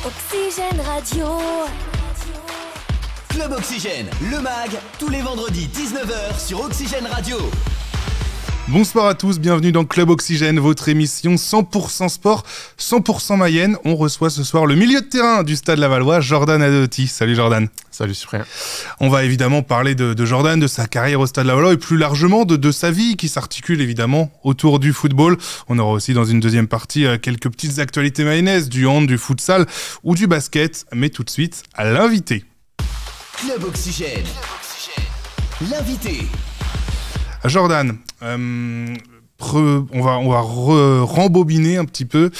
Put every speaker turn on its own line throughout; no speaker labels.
Oxygène Radio.
Club Oxygène, le mag, tous les vendredis 19h sur Oxygène Radio.
Bonsoir à tous, bienvenue dans Club Oxygène, votre émission 100% sport, 100% Mayenne. On reçoit ce soir le milieu de terrain du Stade Lavallois, Jordan Adeoti. Salut Jordan.
Salut Cyprien.
On va évidemment parler de Jordan, de sa carrière au Stade Lavallois et plus largement de sa vie qui s'articule évidemment autour du football. On aura aussi dans une deuxième partie quelques petites actualités mayennaises, du hand, du futsal ou du basket. Mais tout de suite, à l'invité.
Club Oxygène. L'invité.
Jordan, on va rembobiner un petit peu.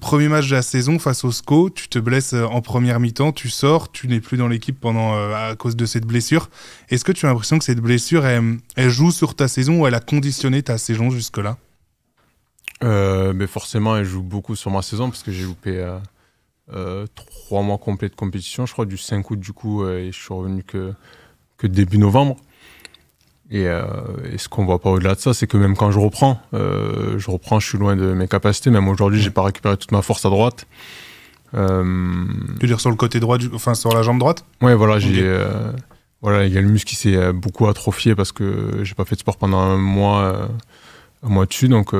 Premier match de la saison face au SCO, tu te blesses en première mi-temps, tu sors, tu n'es plus dans l'équipe à cause de cette blessure. Est-ce que tu as l'impression que cette blessure, elle joue sur ta saison ou elle a conditionné ta saison jusque-là ?
Mais forcément, elle joue beaucoup sur ma saison parce que j'ai loupé 3 mois complets de compétition, je crois, du 5 août du coup, et je suis revenu que début novembre. Et ce qu'on voit pas au-delà de ça, c'est que même quand je reprends, je suis loin de mes capacités. Même aujourd'hui, j'ai pas récupéré toute ma force à droite.
Tu veux dire sur le côté droit, sur la jambe droite ?
Ouais, voilà,
Okay.
il y a le muscle qui s'est beaucoup atrophié parce que j'ai pas fait de sport pendant un mois dessus, donc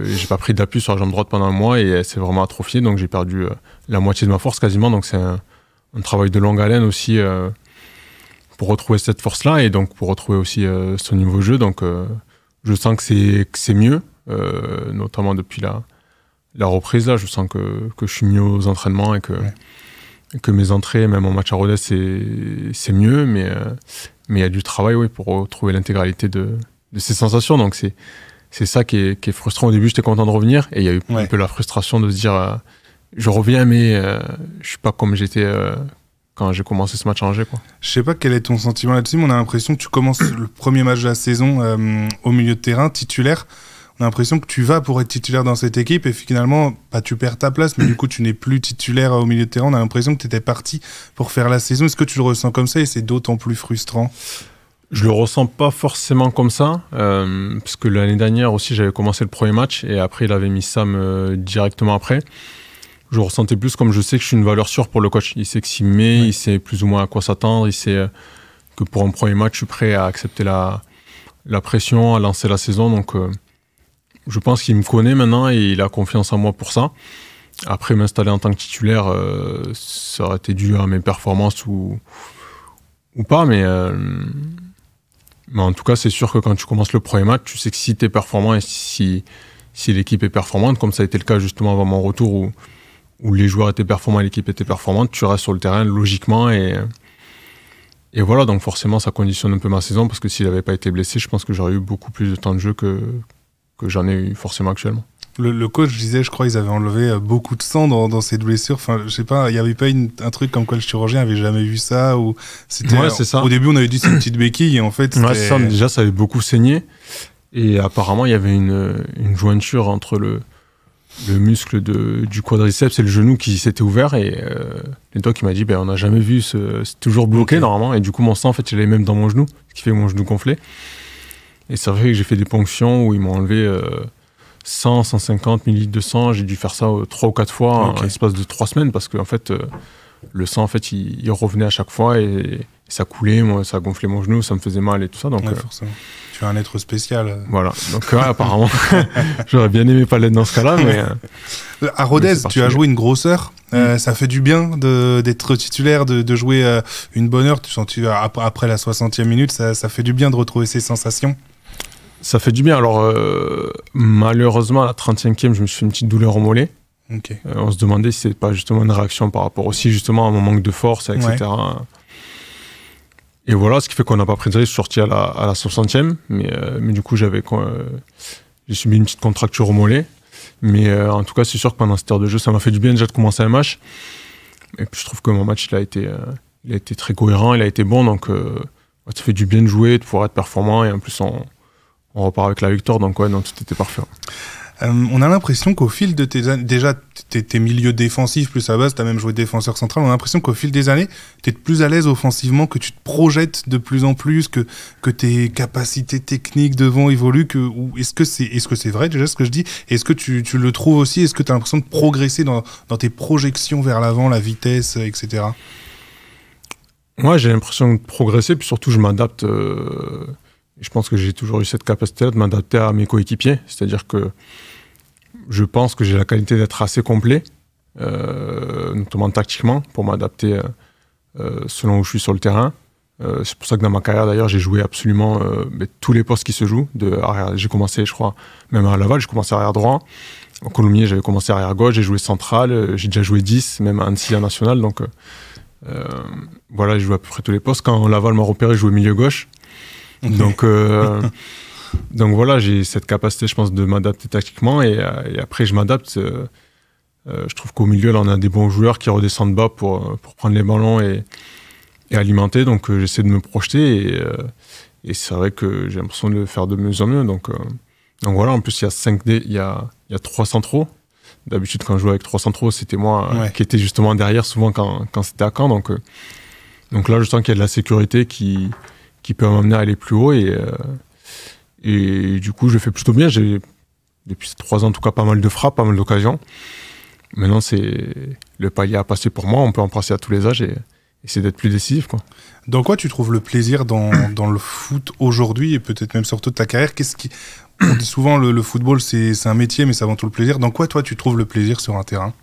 j'ai pas pris d'appui sur la jambe droite pendant un mois et elle s'est vraiment atrophiée, donc j'ai perdu la moitié de ma force quasiment. Donc c'est un travail de longue haleine aussi. Pour retrouver cette force-là et donc pour retrouver aussi son niveau jeu. Donc je sens que c'est mieux, notamment depuis la reprise. Là, je sens que je suis mieux aux entraînements et que mes entrées, même en match à Rodez, c'est mieux. Mais il y a du travail pour retrouver l'intégralité de ces sensations. Donc c'est ça qui est frustrant. Au début, j'étais content de revenir et il y a eu un peu la frustration de se dire je reviens, mais je suis pas comme j'étais... quand j'ai commencé ce match à Angers, quoi. Je
sais pas quel est ton sentiment là-dessus, mais on a l'impression que tu commences le premier match de la saison au milieu de terrain, titulaire. On a l'impression que tu vas pour être titulaire dans cette équipe et finalement, tu perds ta place, mais du coup, tu n'es plus titulaire au milieu de terrain. On a l'impression que tu étais parti pour faire la saison. Est-ce que tu le ressens comme ça et c'est d'autant plus frustrant ?
Je le ressens pas forcément comme ça, parce que l'année dernière aussi, j'avais commencé le premier match et après, il avait mis Sam directement après. Je ressentais plus comme je sais que je suis une valeur sûre pour le coach. Il sait que s'il me met, il sait plus ou moins à quoi s'attendre. Il sait que pour un premier match, je suis prêt à accepter la pression, à lancer la saison. Donc, je pense qu'il me connaît maintenant et il a confiance en moi pour ça. Après, m'installer en tant que titulaire, ça aurait été dû à mes performances ou pas. Mais en tout cas, c'est sûr que quand tu commences le premier match, tu sais que si tu es performant et si l'équipe est performante, comme ça a été le cas justement avant mon retour où les joueurs étaient performants et l'équipe était performante, tu restes sur le terrain logiquement et voilà, donc forcément ça conditionne un peu ma saison parce que s'il n'avait pas été blessé, je pense que j'aurais eu beaucoup plus de temps de jeu que j'en ai eu forcément actuellement.
Le coach disait, je crois, ils avaient enlevé beaucoup de sang dans cette blessure. Enfin, je sais pas, il n'y avait pas un truc comme quoi le chirurgien avait jamais vu ça ou c'était.
Ouais, c'est ça.
Au début, on avait dit c'est une petite béquille et en fait.
Ouais, c'est ça. Déjà, ça avait beaucoup saigné et apparemment, il y avait une jointure entre le muscle du quadriceps et le genou qui s'était ouvert et le doc il m'a dit on n'a jamais vu, c'est toujours bloqué normalement et du coup mon sang en fait il allait même dans mon genou, ce qui fait que mon genou gonflait et c'est vrai que j'ai fait des ponctions où ils m'ont enlevé 100-150 millilitres de sang, j'ai dû faire ça 3 ou 4 fois en l'espace de 3 semaines parce que en fait le sang en fait il revenait à chaque fois et ça coulait, moi ça gonflait mon genou, ça me faisait mal et tout ça donc
forcément. Tu es un être spécial.
Voilà, donc apparemment, j'aurais bien aimé pas l'être dans ce cas-là, mais...
À Rodez, tu as joué une grosse heure. Ça fait du bien d'être titulaire, de jouer une bonne heure. Après la 60e minute, ça fait du bien de retrouver ces sensations.
Ça fait du bien. Alors, malheureusement, à la 35e, je me suis fait une petite douleur au mollet.
Okay.
On se demandait si c'était pas justement une réaction par rapport aussi justement à mon manque de force, etc. Ouais. Et voilà, ce qui fait qu'on n'a pas pris de risque, sorti à la 60e, mais du coup j'ai subi une petite contracture au mollet, mais en tout cas c'est sûr que pendant cette heure de jeu ça m'a fait du bien déjà de commencer un match, et puis je trouve que mon match il a été très cohérent, il a été bon, donc ça fait du bien de jouer, de pouvoir être performant, et en plus on repart avec la victoire, donc tout était parfait.
On a l'impression qu'au fil de tes années, déjà t'es milieu défensif plus à base, t'as même joué défenseur central, on a l'impression qu'au fil des années, t'es plus à l'aise offensivement, que tu te projettes de plus en plus, que tes capacités techniques devant évoluent, est-ce que c'est vrai déjà ce que je dis? Est-ce que tu le trouves aussi? Est-ce que t'as l'impression de progresser dans tes projections vers l'avant, la vitesse, etc.?
Moi, j'ai l'impression de progresser, puis surtout je m'adapte. Je pense que j'ai toujours eu cette capacité-là de m'adapter à mes coéquipiers. C'est-à-dire que je pense que j'ai la qualité d'être assez complet, notamment tactiquement, pour m'adapter selon où je suis sur le terrain. C'est pour ça que dans ma carrière, d'ailleurs, j'ai joué absolument tous les postes qui se jouent. J'ai commencé, je crois, même à Laval, j'ai commencé arrière droit. Au Colombier, j'avais commencé arrière gauche, j'ai joué central, j'ai déjà joué 10, même à Annecy en national. Donc voilà, j'ai joué à peu près tous les postes. Quand Laval m'a repéré, je jouais milieu gauche. Okay. Donc voilà, j'ai cette capacité, je pense, de m'adapter tactiquement et après je m'adapte. Je trouve qu'au milieu, là, on a des bons joueurs qui redescendent bas pour prendre les ballons et alimenter. Donc j'essaie de me projeter et c'est vrai que j'ai l'impression de le faire de mieux en mieux. Donc voilà, en plus il y a 5D, il y a 3 centraux. D'habitude, quand je jouais avec 3 centraux, c'était moi qui était justement derrière souvent quand c'était à Caen. Donc là, je sens qu'il y a de la sécurité qui peut m'amener à aller plus haut et du coup je fais plutôt bien. J'ai depuis 3 ans en tout cas pas mal de frappes, pas mal d'occasions. Maintenant c'est le palier à passer pour moi, on peut en passer à tous les âges et essayer d'être plus décisif, quoi.
Dans quoi tu trouves le plaisir dans le foot aujourd'hui et peut-être même surtout de ta carrière? On dit souvent le football c'est un métier mais c'est avant tout le plaisir. Dans quoi toi tu trouves le plaisir sur un terrain?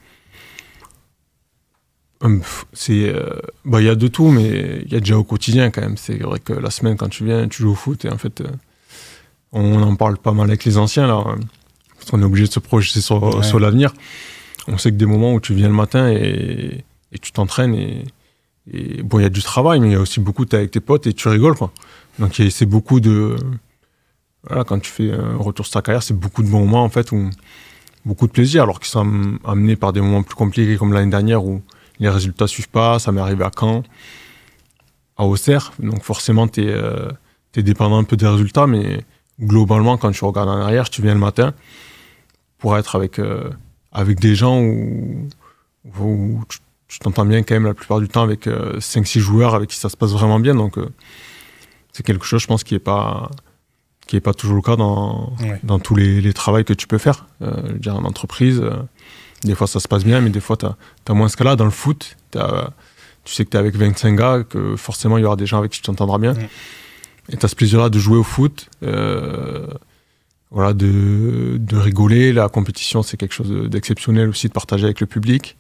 Il y a de tout, mais il y a déjà au quotidien quand même. C'est vrai que la semaine, quand tu viens, tu joues au foot et en fait, on en parle pas mal avec les anciens là, parce qu'on est obligé de se projeter sur l'avenir. On sait que des moments où tu viens le matin et tu t'entraînes et bon, il y a du travail, mais il y a aussi beaucoup, t'es avec tes potes et tu rigoles, quoi. Donc c'est beaucoup de... Voilà, quand tu fais un retour sur ta carrière, c'est beaucoup de bons moments en fait, où beaucoup de plaisir, alors qu'ils sont amenés par des moments plus compliqués comme l'année dernière où les résultats suivent pas. Ça m'est arrivé à Caen, à Auxerre, donc forcément t'es dépendant un peu des résultats, mais globalement quand tu regardes en arrière, tu viens le matin pour être avec des gens où tu t'entends bien quand même la plupart du temps avec 5-6 joueurs avec qui ça se passe vraiment bien, donc c'est quelque chose, je pense, qui est pas toujours le cas dans tous les travails que tu peux faire. Je veux dire, en entreprise, des fois ça se passe bien, mais des fois t'as moins ce cas-là. Dans le foot, tu sais que t'es avec 25 gars, que forcément il y aura des gens avec qui tu t'entendras bien. Et t'as ce plaisir-là de jouer au foot, voilà, de rigoler. La compétition, c'est quelque chose d'exceptionnel aussi, de partager avec le public.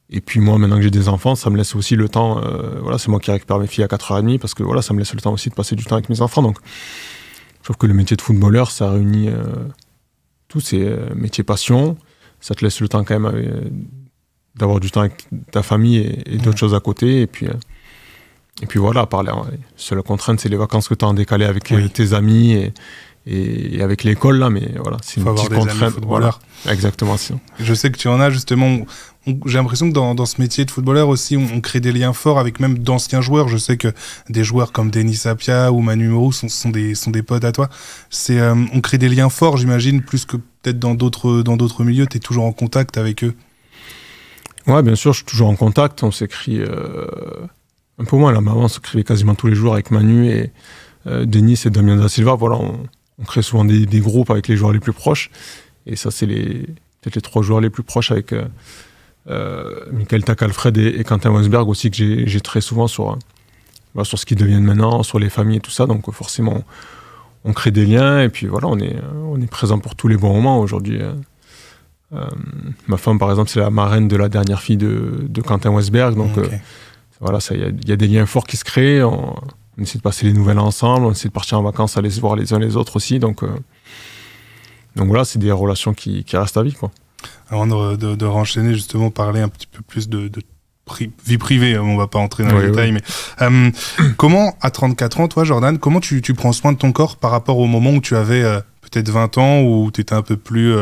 Et puis moi, maintenant que j'ai des enfants, ça me laisse aussi le temps, voilà, c'est moi qui récupère mes filles à 4h30, parce que voilà, ça me laisse le temps aussi de passer du temps avec mes enfants. Donc je trouve que le métier de footballeur, ça réunit tous ces métiers passion. Ça te laisse le temps quand même d'avoir du temps avec ta famille et d'autres choses à côté. Et puis voilà, à part la seule contrainte, c'est les vacances que tu as en décalé avec tes amis et avec l'école, là. Mais voilà, c'est une petite contrainte. Voilà, exactement.
Je sais que tu en as justement. J'ai l'impression que dans ce métier de footballeur aussi, on crée des liens forts avec même d'anciens joueurs. Je sais que des joueurs comme Denis Sapia ou Manu Moreau sont des potes à toi. On crée des liens forts, j'imagine, plus que peut-être dans d'autres milieux. Tu es toujours en contact avec eux.
Ouais, bien sûr, je suis toujours en contact. On s'écrit un peu moins. Là, mais avant, on s'écrivait quasiment tous les jours avec Manu et Denis et Damien da Silva. Voilà, on crée souvent des groupes avec les joueurs les plus proches. Et ça, c'est peut-être les 3 joueurs les plus proches avec... Michael Takalfred et Quentin Westberg aussi, que j'ai très souvent sur ce qu'ils deviennent maintenant, sur les familles et tout ça. Donc forcément, on crée des liens et puis voilà, on est présent pour tous les bons moments. Aujourd'hui, ma femme, par exemple, c'est la marraine de la dernière fille de Quentin Westberg. Donc voilà, il y a des liens forts qui se créent. On essaie de passer les nouvelles ensemble, on essaie de partir en vacances, aller se voir les uns les autres aussi. Donc voilà, c'est des relations qui restent à vie, quoi.
Avant de renchaîner, justement, parler un petit peu plus de vie privée, on va pas entrer dans les détails, mais comment, à 34 ans, toi, Jordan, comment tu prends soin de ton corps par rapport au moment où tu avais peut-être 20 ans, où tu étais un peu plus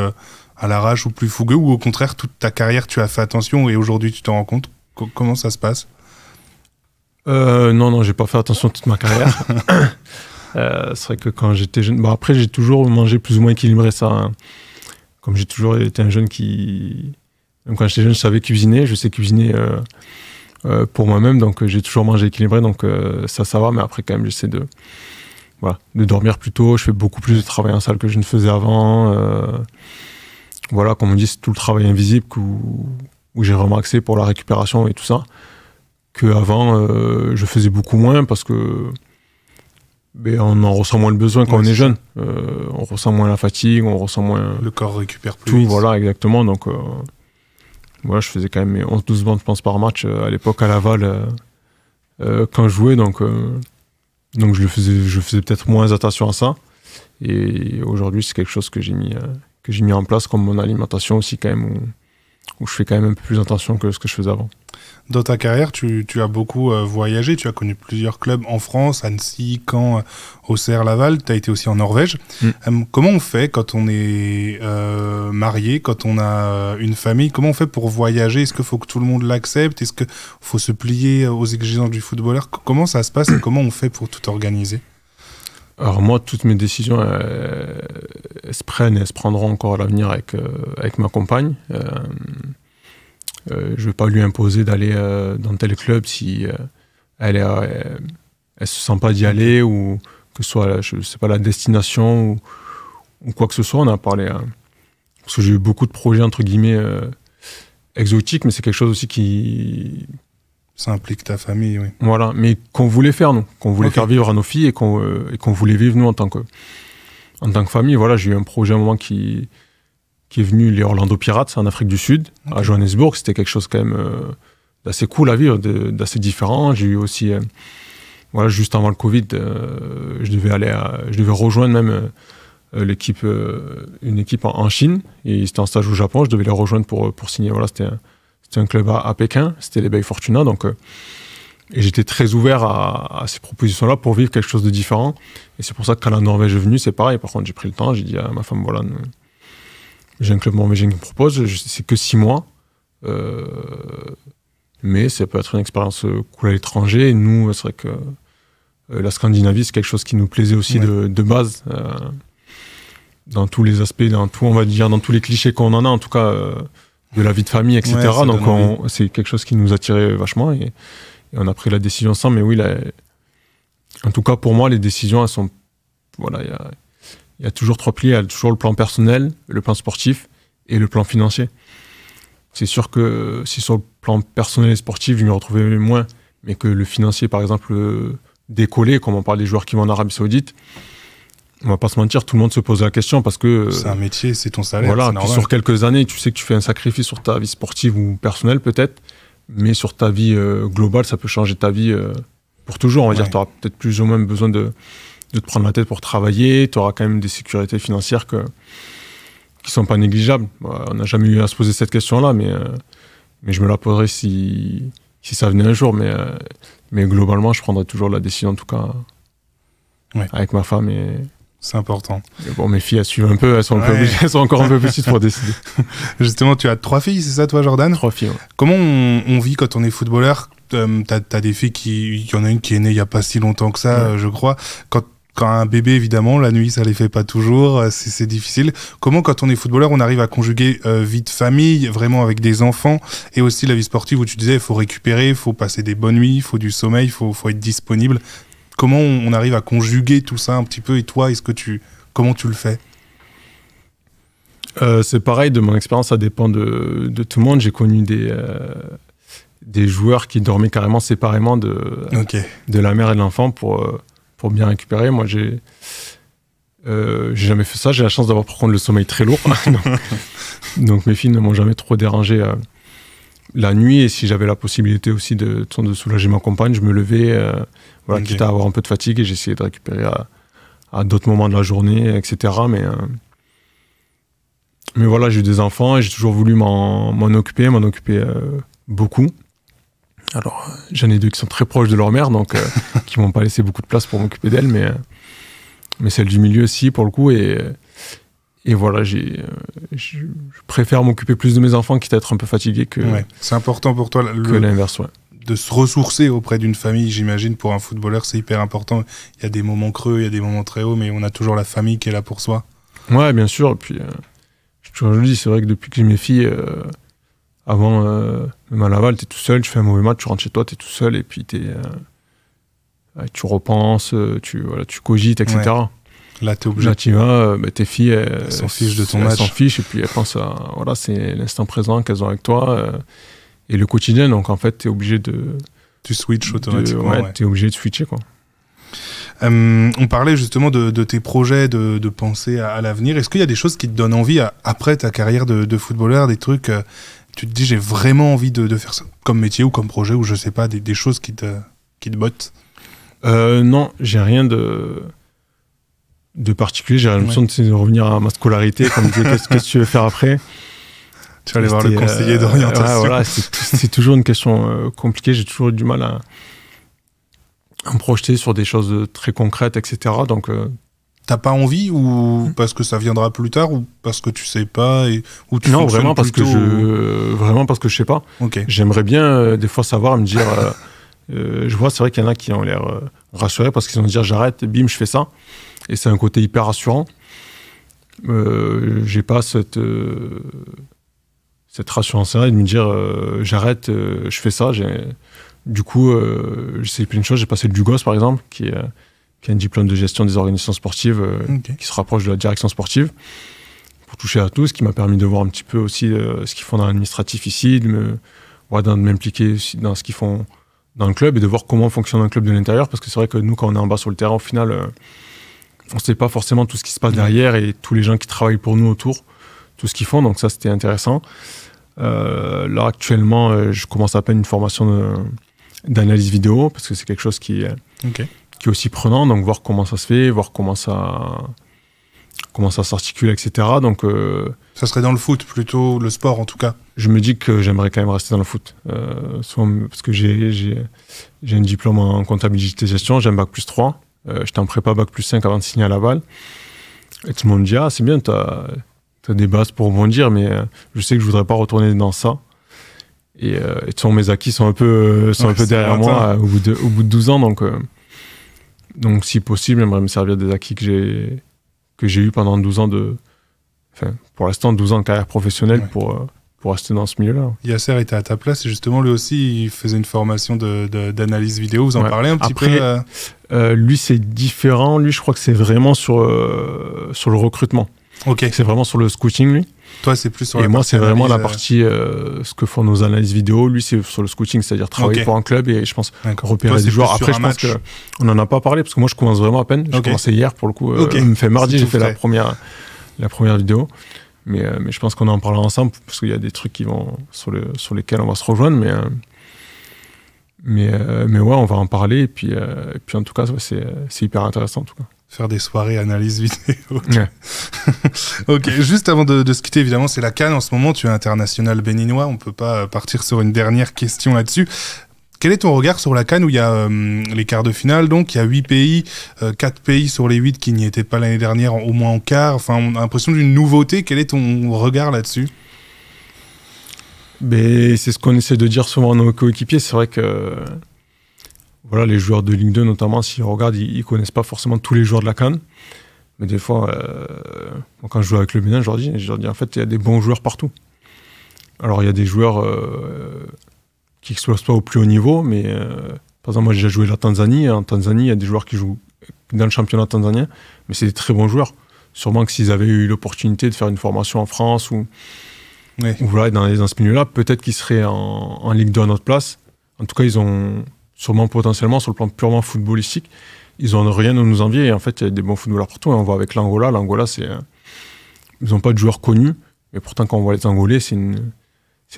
à l'arrache ou plus fougueux, ou au contraire, toute ta carrière, tu as fait attention et aujourd'hui, tu t'en rends compte? Comment ça se passe?
Non, j'ai pas fait attention toute ma carrière. C'est vrai que quand j'étais jeune... Bon, après, j'ai toujours mangé plus ou moins équilibré ça, hein. comme j'ai toujours été un jeune même quand j'étais jeune, je savais cuisiner, je sais cuisiner pour moi-même, donc j'ai toujours mangé équilibré, donc ça va, mais après quand même j'essaie de dormir plus tôt, je fais beaucoup plus de travail en salle que je ne faisais avant, voilà, comme on dit, c'est tout le travail invisible où j'ai vraiment accès pour la récupération et tout ça, qu'avant je faisais beaucoup moins parce que on en ressent moins le besoin quand on est jeune, on ressent moins la fatigue, on ressent moins...
Le corps récupère plus
tout,
vite.
voilà, exactement, donc... Voilà, je faisais quand même mes 11-12 bandes, je pense, par match à l'époque à Laval quand je jouais. Donc je faisais peut-être moins attention à ça. Et aujourd'hui, c'est quelque chose que j'ai mis en place comme mon alimentation aussi, quand même, où je fais quand même un peu plus attention que ce que je faisais avant.
Dans ta carrière, tu as beaucoup voyagé, tu as connu plusieurs clubs en France, Annecy, Caen, Auxerre, Laval, tu as été aussi en Norvège. Comment on fait quand on est marié, quand on a une famille, comment on fait pour voyager? Est-ce qu'il faut que tout le monde l'accepte? Est-ce qu'il faut se plier aux exigences du footballeur? Comment ça se passe et comment on fait pour tout organiser?
Alors moi, toutes mes décisions, elles se prennent et elles se prendront encore à l'avenir avec ma compagne. Je ne vais pas lui imposer d'aller dans tel club si elle se sent pas d'y aller ou que ce soit, je sais pas, la destination ou quoi que ce soit. On a parlé parce que j'ai eu beaucoup de projets entre guillemets exotiques, mais c'est quelque chose aussi qui...
Ça implique ta famille, oui.
Voilà, mais qu'on voulait faire, nous. Qu'on voulait faire vivre à nos filles et qu'on voulait vivre, nous, en tant que famille. Voilà, j'ai eu un projet à un moment qui est venu, les Orlando Pirates, en Afrique du Sud, à Johannesburg. C'était quelque chose quand même d'assez cool à vivre, d'assez différent. J'ai eu aussi, juste avant le Covid, je devais rejoindre même une équipe en Chine. Et c'était en stage au Japon, je devais les rejoindre pour signer. Voilà, c'était un club à Pékin, c'était les Bay Fortuna. Donc, et j'étais très ouvert à ces propositions-là pour vivre quelque chose de différent. Et c'est pour ça que quand la Norvège est venue, c'est pareil. Par contre, j'ai pris le temps, j'ai dit à ma femme, voilà, j'ai un club norvégien qui me propose, c'est que 6 mois. Mais ça peut être une expérience cool à l'étranger. Et nous, c'est vrai que la Scandinavie, c'est quelque chose qui nous plaisait aussi de base. Dans tous les aspects, dans tout, on va dire, dans tous les clichés qu'on en a, en tout cas, de la vie de famille, etc. Donc c'est quelque chose qui nous attirait vachement. Et on a pris la décision ensemble. Mais oui, en tout cas, pour moi, les décisions, elles sont... Voilà, il y a toujours 3 piliers. Il y a toujours le plan personnel, le plan sportif et le plan financier. C'est sûr que si sur le plan personnel et sportif, je m'y retrouvais moins, mais que le financier, par exemple, décollait, comme on parle des joueurs qui vont en Arabie Saoudite, on va pas se mentir, tout le monde se pose la question parce que...
c'est un métier, c'est ton salaire,
voilà,
c'est normal.
Sur quelques années, tu sais que tu fais un sacrifice sur ta vie sportive ou personnelle peut-être, mais sur ta vie globale, ça peut changer ta vie pour toujours. On va dire que tu auras peut-être plus ou moins besoin de te prendre la tête pour travailler, tu auras quand même des sécurités financières qui sont pas négligeables. On n'a jamais eu à se poser cette question-là, mais je me la poserai si ça venait un jour. Mais globalement, je prendrai toujours la décision, en tout cas, avec ma femme.
C'est important.
Et bon, mes filles, elles suivent un peu, elles sont encore un peu petites pour décider.
Justement, tu as 3 filles, c'est ça, toi, Jordan?
3 filles, ouais.
Comment on vit quand on est footballeur? T'as des filles il y en a une qui est née il n'y a pas si longtemps que ça, je crois. Quand un bébé, évidemment, la nuit, ça les fait pas toujours, c'est difficile. Comment, quand on est footballeur, on arrive à conjuguer vie de famille, vraiment avec des enfants, et aussi la vie sportive où tu disais, il faut récupérer, il faut passer des bonnes nuits, il faut du sommeil, il faut être disponible. Comment on arrive à conjuguer tout ça un petit peu? Et toi, comment tu le fais?
C'est pareil, de mon expérience, ça dépend de tout le monde. J'ai connu des joueurs qui dormaient carrément séparément de la mère et de l'enfant pour bien récupérer. Moi, j'ai jamais fait ça. J'ai la chance d'avoir par contre le sommeil très lourd. Donc mes filles ne m'ont jamais trop dérangé la nuit. Et si j'avais la possibilité aussi de soulager ma compagne, je me levais, quitte à avoir un peu de fatigue, et j'essayais de récupérer à d'autres moments de la journée, etc. Mais voilà, j'ai eu des enfants et j'ai toujours voulu m'en occuper beaucoup. Alors, j'en ai 2 qui sont très proches de leur mère, donc qui m'ont pas laissé beaucoup de place pour m'occuper d'elles, mais celle du milieu aussi, pour le coup. Et voilà, je préfère m'occuper plus de mes enfants, quitte à être un peu fatigué que...
C'est important pour toi
que l'inverse,
de se ressourcer auprès d'une famille, j'imagine, pour un footballeur, c'est hyper important. Il y a des moments creux, il y a des moments très hauts, mais on a toujours la famille qui est là pour soi.
Ouais, bien sûr. Et puis, je le dis, c'est vrai que depuis que j'ai mes filles, avant, même à Laval, t'es tout seul, tu fais un mauvais match, tu rentres chez toi, t'es tout seul, et puis tu repenses, tu cogites, etc.
Ouais. Là, t'es obligé.
Là, tu vas, tes filles,
elles s'en fichent de ton match.
Elles s'en fichent, et puis elles pensent à, voilà, c'est l'instant présent qu'elles ont avec toi, et le quotidien, donc en fait, t'es obligé de...
Tu switches automatiquement.
Ouais. T'es obligé de switcher, quoi.
On parlait justement de tes projets, de penser à l'avenir. Est-ce qu'il y a des choses qui te donnent envie, après ta carrière de footballeur, des trucs, tu te dis j'ai vraiment envie de faire ça, comme métier ou comme projet, ou je sais pas, des choses qui te bottent?
Non, j'ai rien de particulier. J'ai l'impression de revenir à ma scolarité, comme dire qu'est-ce que tu veux faire après.
Tu vas aller voir le conseiller d'orientation.
Ouais, voilà, c'est toujours une question compliquée. J'ai toujours eu du mal à me projeter sur des choses très concrètes, etc. Donc,
t'as pas envie, ou parce que ça viendra plus tard, ou parce que tu sais pas, ou tu
non, vraiment parce que je sais pas.
Okay.
J'aimerais bien des fois savoir, me dire. Je vois, c'est vrai qu'il y en a qui ont l'air rassurés parce qu'ils vont dire j'arrête, bim, je fais ça. Et c'est un côté hyper rassurant. J'ai pas cette rassurance-là de me dire j'arrête, je fais ça. Du coup, j'essaie plein de choses. J'ai passé le DUGOS, par exemple, qui a un diplôme de gestion des organisations sportives qui se rapproche de la direction sportive, pour toucher à tout, ce qui m'a permis de voir un petit peu aussi ce qu'ils font dans l'administratif ici, de m'impliquer aussi dans ce qu'ils font dans le club et de voir comment fonctionne un club de l'intérieur, parce que c'est vrai que nous, quand on est en bas sur le terrain, au final, on ne sait pas forcément tout ce qui se passe derrière et tous les gens qui travaillent pour nous autour, tout ce qu'ils font, donc ça, c'était intéressant. Là, actuellement, je commence à peine une formation d'analyse vidéo, parce que c'est quelque chose qui est aussi prenant, donc voir comment ça se fait, voir comment ça s'articule, etc. Donc,
ça serait dans le foot, plutôt le sport en tout cas.
Je me dis que j'aimerais quand même rester dans le foot, parce que j'ai un diplôme en comptabilité gestion, j'ai un bac plus 3, j'étais en prépa bac plus 5 avant de signer à Laval, et tout le monde me dit c'est bien, t'as des bases pour rebondir, mais je sais que je voudrais pas retourner dans ça. Et mes acquis sont un peu derrière moi au bout de 12 ans, donc si possible, j'aimerais me servir des acquis que j'ai eu pendant 12 ans pour l'instant 12 ans de carrière professionnelle pour rester dans ce milieu-là.
Yasser était à ta place et justement lui aussi il faisait une formation d'analyse vidéo, vous en parlez un petit
peu lui c'est différent, lui je crois que c'est vraiment sur le recrutement.
Ok.
C'est vraiment sur le scouting, lui.
Toi c'est plus sur la
partie. Et moi c'est vraiment
analyse,
la partie ce que font nos analyses vidéo, lui c'est sur le scouting, c'est-à-dire travailler pour un club et je pense repérer des joueurs. Après je pense qu'on n'en a pas parlé parce que moi je commence vraiment à peine, j'ai commencé hier pour le coup, me fait mardi, j'ai fait la première vidéo. Mais je pense qu'on en parlera ensemble parce qu'il y a des trucs qui vont sur lesquels on va se rejoindre. Mais ouais, on va en parler. Et puis en tout cas, c'est hyper intéressant en tout cas.
Faire des soirées analyse vidéo.
Ouais.
Ok, juste avant de se quitter, évidemment, c'est la CAN en ce moment. Tu es international béninois. On peut pas partir sur une dernière question là-dessus. Quel est ton regard sur la CAN où il y a les quarts de finale, donc il y a 8 pays, 4 pays sur les 8 qui n'y étaient pas l'année dernière, au moins en quart. Enfin, on a l'impression d'une nouveauté. Quel est ton regard là-dessus ?
C'est ce qu'on essaie de dire souvent à nos coéquipiers. C'est vrai que voilà, les joueurs de Ligue 2, notamment, s'ils regardent, ils connaissent pas forcément tous les joueurs de la CAN. Mais des fois, quand je joue avec le Bénin, je leur dis en fait, il y a des bons joueurs partout. Alors, il y a des joueurs qui n'explosent pas au plus haut niveau, mais par exemple, moi j'ai déjà joué la Tanzanie. En Tanzanie, il y a des joueurs qui jouent dans le championnat tanzanien, mais c'est des très bons joueurs. Sûrement que s'ils avaient eu l'opportunité de faire une formation en France ou voilà, dans ce milieu-là, peut-être qu'ils seraient en Ligue 2 à notre place. En tout cas, ils ont sûrement potentiellement, sur le plan purement footballistique, ils n'ont rien à nous envier. Et en fait, il y a des bons footballeurs partout. Et on voit avec l'Angola. L'Angola, ils n'ont pas de joueurs connus, mais pourtant, quand on voit les Angolais, c'est une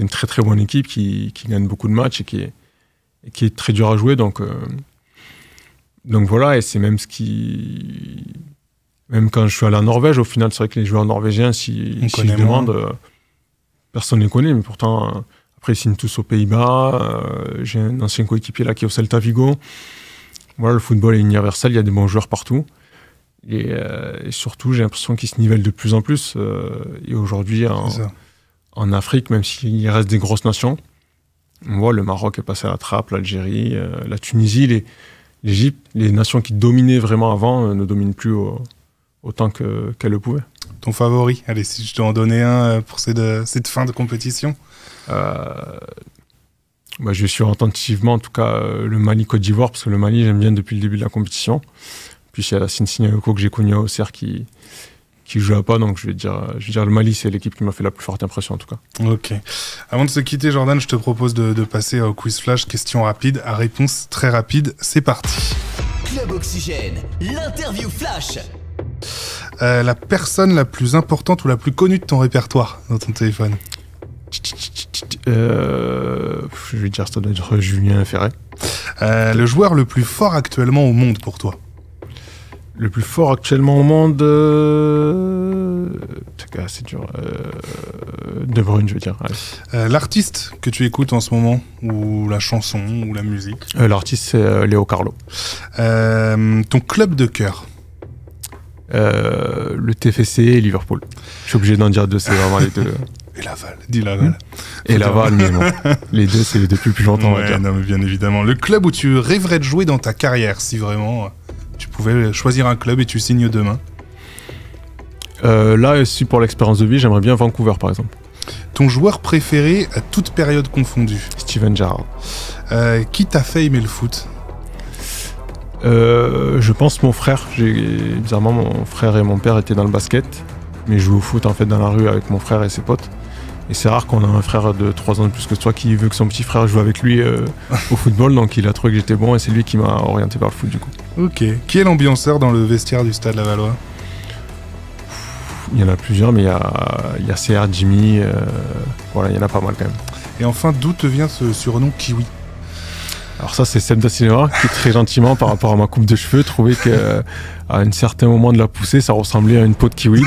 très très bonne équipe qui gagne beaucoup de matchs et qui est très dur à jouer. Donc voilà, et c'est même même quand je suis allé en Norvège, au final, c'est vrai que les joueurs norvégiens, si je demande, personne ne les connaît, mais pourtant, après, ils signent tous aux Pays-Bas. J'ai un ancien coéquipier là qui est au Celta Vigo. Voilà, le football est universel, il y a des bons joueurs partout. Et surtout, j'ai l'impression qu'ils se nivellent de plus en plus. Et aujourd'hui, en Afrique, même s'il reste des grosses nations, on voit le Maroc est passé à la trappe, l'Algérie, la Tunisie, l'Égypte, les nations qui dominaient vraiment avant ne dominent plus au autant qu'elle le pouvait.
Ton favori? Allez, si je dois en donner un pour cette fin de compétition.
Je suis attentivement, en tout cas, le Mali-Côte d'Ivoire, parce que le Mali, j'aime bien depuis le début de la compétition. Puis il y a Yacine Siniako que j'ai connu à Auxerre qui joue pas, donc je vais dire le Mali, c'est l'équipe qui m'a fait la plus forte impression en tout cas.
Ok. Avant de se quitter, Jordan, je te propose de passer au quiz flash, question rapide à réponse très rapide. C'est parti.
Club Oxygène, l'interview flash.
La personne la plus importante ou la plus connue de ton répertoire dans ton téléphone?
Je vais dire ça doit être Julien Ferret.
Le joueur le plus fort actuellement au monde pour toi?
Le plus fort actuellement au monde, c'est dur. De Bruyne, je veux dire.
L'artiste que tu écoutes en ce moment, ou la chanson, ou la musique?
L'artiste, c'est Léo Carlo.
Ton club de cœur?
Le TFC et Liverpool. Je suis obligé d'en dire deux, c'est vraiment les deux.
Et Laval, dis Laval.
Et Laval, mais non. Les deux, c'est depuis plus longtemps, on va dire.
Non, mais bien évidemment. Le club où tu rêverais de jouer dans ta carrière, si vraiment tu pouvais choisir un club et tu signes demain?
Là, si pour l'expérience de vie, j'aimerais bien Vancouver, par exemple.
Ton joueur préféré à toute période confondue?
Steven Gerrard.
Qui t'a fait aimer le foot?
Je pense mon frère. Bizarrement, mon frère et mon père étaient dans le basket, mais je joue au foot en fait dans la rue avec mon frère et ses potes. Et c'est rare qu'on a un frère de 3 ans de plus que toi qui veut que son petit frère joue avec lui au football, donc il a trouvé que j'étais bon et c'est lui qui m'a orienté vers le foot du coup.
Ok. Qui est l'ambianceur dans le vestiaire du Stade Lavallois?
Il y en a plusieurs, mais il y a CR, Jimmy, voilà, il y en a pas mal quand même.
Et enfin, d'où te vient ce surnom Kiwi?
Alors ça, c'est Seb Da Silva qui, très gentiment, par rapport à ma coupe de cheveux, trouvait qu'à un certain moment de la poussée, ça ressemblait à une peau de kiwi.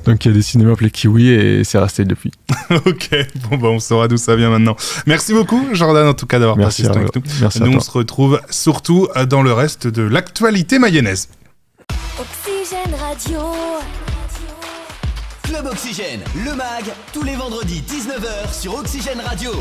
Donc il a décidé de m'appeler Kiwi et c'est resté depuis.
Ok, bon, on saura d'où ça vient maintenant. Merci beaucoup, Jordan, en tout cas, d'avoir participé avec nous.
Merci
nous, on se retrouve surtout dans le reste de l'actualité mayonnaise.
Oxygène Radio.
Club Oxygène, le mag, tous les vendredis 19h sur Oxygène Radio.